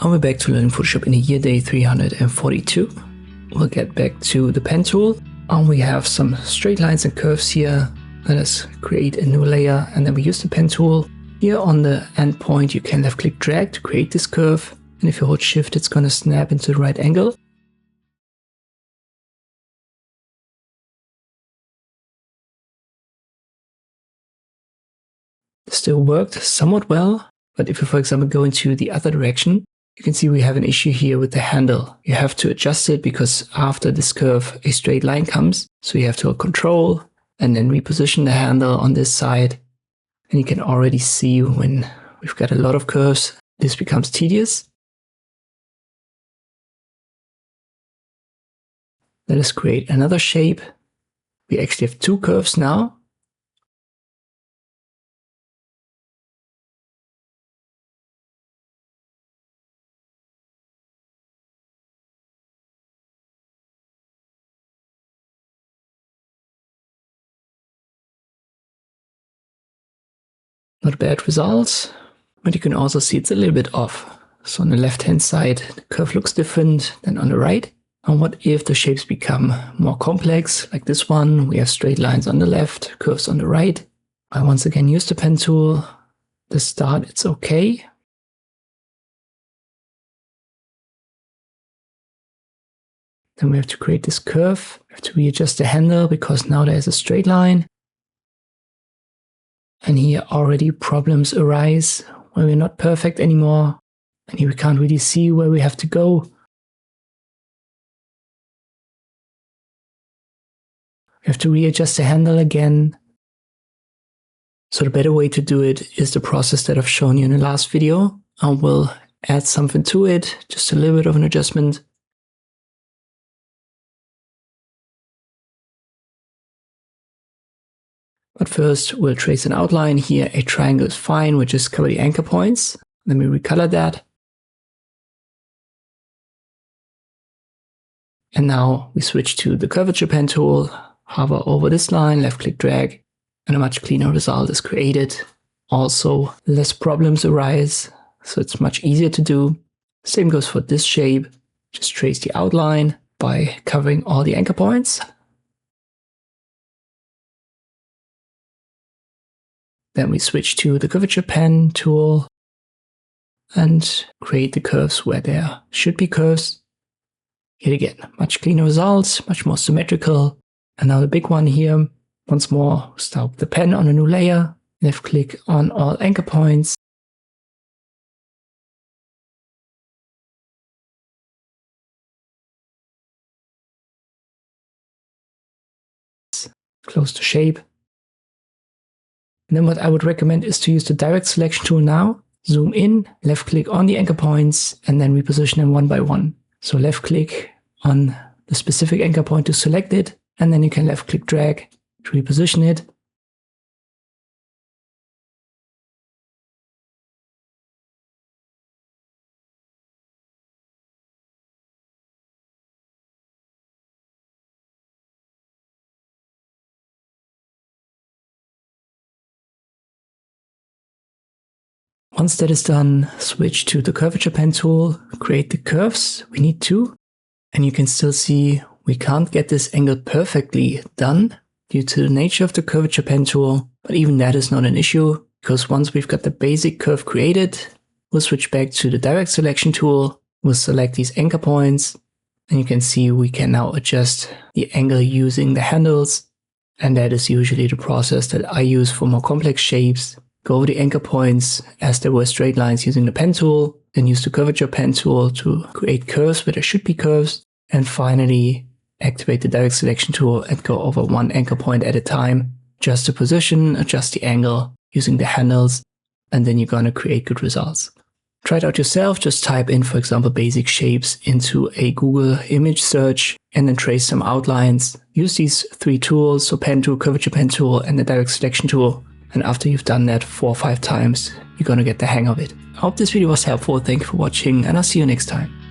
And we're back to learning Photoshop in the year day 342. We'll get back to the pen tool, and we have some straight lines and curves here. Let us create a new layer, and then we use the pen tool. Here on the end point you can left click drag to create this curve, and if you hold shift it's going to snap into the right angle. This still worked somewhat well, but if you for example go into the other direction, you can see we have an issue here with the handle. You have to adjust it because after this curve a straight line comes, so you have to hold Control and then reposition the handle on this side. And you can already see when we've got a lot of curves, this becomes tedious. Let us create another shape. We actually have two curves now. Not bad results, but you can also see it's a little bit off. So on the left hand side, the curve looks different than on the right. And what if the shapes become more complex, like this one? We have straight lines on the left, curves on the right. I once again use the pen tool. The start, it's okay. Then we have to create this curve. We have to readjust the handle because now there's a straight line. And here already problems arise where we're not perfect anymore. And here we can't really see where we have to go. We have to readjust the handle again. So the better way to do it is the process that I've shown you in the last video. I will add something to it, just a little bit of an adjustment. But first we'll trace an outline here. A triangle is fine, we'll just cover the anchor points. Let me recolor that. And now we switch to the Curvature Pen Tool, hover over this line, left click drag, and a much cleaner result is created. Also, less problems arise, so it's much easier to do. Same goes for this shape. Just trace the outline by covering all the anchor points. Then we switch to the Curvature Pen Tool and create the curves where there should be curves. Yet again, much cleaner results, much more symmetrical. And now the big one here, once more, start the pen on a new layer, left click on all anchor points. Close the shape. And then what I would recommend is to use the direct selection tool now, zoom in, left click on the anchor points, and then reposition them one by one. So left click on the specific anchor point to select it, and then you can left click drag to reposition it. Once that is done, switch to the Curvature Pen Tool, create the curves. We need two, and you can still see we can't get this angle perfectly done due to the nature of the Curvature Pen Tool, but even that is not an issue, because once we've got the basic curve created, we'll switch back to the direct selection tool, we'll select these anchor points, and you can see we can now adjust the angle using the handles, and that is usually the process that I use for more complex shapes. Go over the anchor points as there were straight lines using the pen tool, then use the Curvature Pen Tool to create curves where there should be curves, and finally activate the direct selection tool and go over one anchor point at a time. Adjust the position, adjust the angle using the handles, and then you're going to create good results. Try it out yourself. Just type in, for example, basic shapes into a Google image search and then trace some outlines. Use these three tools, so pen tool, Curvature Pen Tool, and the direct selection tool. And after you've done that 4 or 5 times, you're going to get the hang of it. I hope this video was helpful. Thank you for watching, and I'll see you next time.